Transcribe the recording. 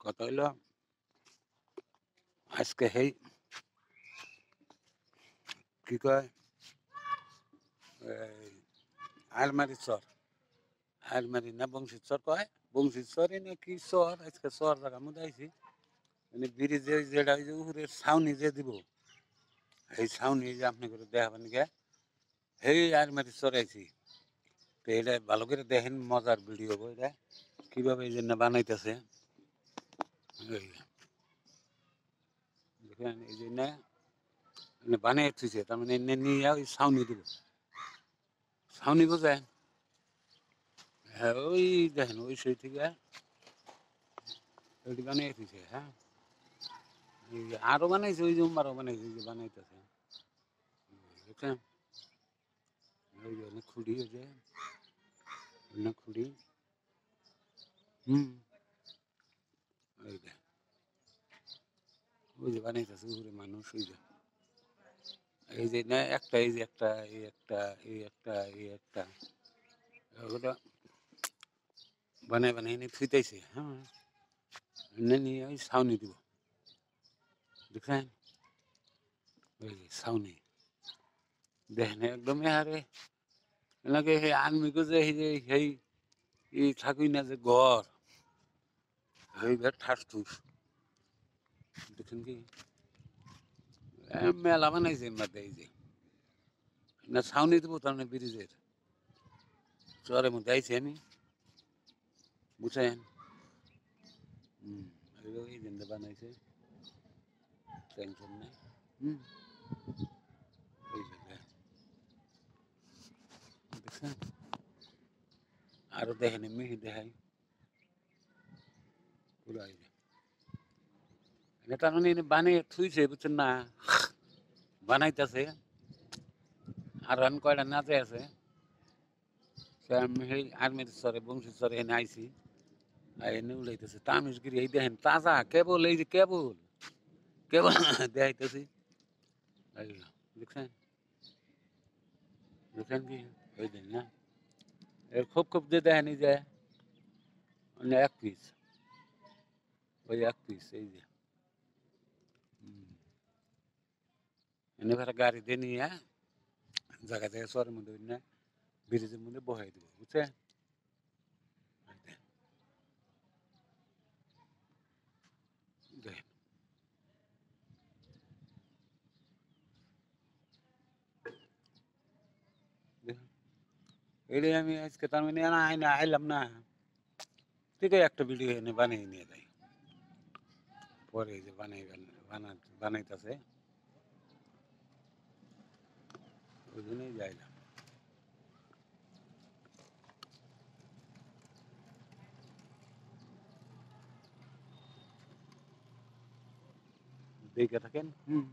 কথা হইলো আজকে হেই কি কয় এই আলমারি চর আলমারি না বংশীর চর কয় বংশীর চরে না কি চর আজকে চর জায়গার মধ্যে আইছি মানে ব্রিজে যেটা ওই যে উপরে ছাউনি যে দিব এই ছাউনি যে আপনি করে দেখাবেন গে সেই আলমারি চর আইছি তো এটা ভালো করে দেখেন মজার ভিডিও হবো এটা কিভাবে এই জন্য বানাইতেছে এই দেখেন এই জন্য বানিয়ে থুইছে তার মানে এনে নিয়ে ওই ছাউনি দিব ছাউনি বোঝেন হ্যাঁ ওই দেখেন ওই সেই থেকে ওইটি বানিয়ে থুইছে হ্যাঁ এই যে আরো বানাইছে ওই যে আরো বানাইছে ওই যে বানাইতেছে বুঝছেন ওই যে অনেক খুঁড়ি ওই যে অনেক খুঁড়ি হুম ওই যে ওই যে বানাইতেছে উপরে মানুষ ওই যে এই যে না একটা এই যে একটা এই একটা এই একটা এই একটা ওগুলো বানাই বানাই এনে থুইতেছে হ্যাঁ এনে নিয়ে ওই ছাউনি দিব দেখছেন ওই যে ছাউনি দেখেন একদম হারে এনাকে সেই আর্মিকে যে সেই এই থাকুই না যে ঘর সেইবার ঠাস ঠুস দেখেন কি মেলা বানাইছে এমনিতে এই যে না ছাউনি দেবো তার মানে ব্রিজের চরের মধ্যে আইছি আমি বুঝছেন হুম এই জন্য বানাইছে টেনশন নাই হুম এই জন্য দেখছেন আরো দেখেন মিহি দেখাই পুরো এই যে এটা তার মানে বানিয়ে থুইছে বুঝছেন না বানাইতেছে আর রান কয়টা নাচে আছে সে আমি সেই আর্মির স্তরে বংশীর স্তরে এনে আইছি আর এনে উড়াইতেছে তামিশগিরি এই দেখেন তাজা কেবল এই যে কেবল কেবল দেখাইতেছি এই যে, দেখছেন দেখছেন কি ওই দিন না এর খুব খুব দিয়ে দেখেন এই যে মানে এক পিস ওই এক পিস এই যে এনে ফেরা গাড়ি দিয়ে নিয়ে জায়গা জায়গায় শহরের মধ্যে না ব্রিজের মধ্যে বহাই দেবো বুঝছেন দেখেন দেখেন এটাই আমি আজকে তার মানে না আইনা আইলাম না ঠিক একটা ভিডিও এনে বানিয়ে নিয়ে যাই পরে এই যে বানাইতেছে ওই জন্যই যাইলাম দেখে থাকেন হুম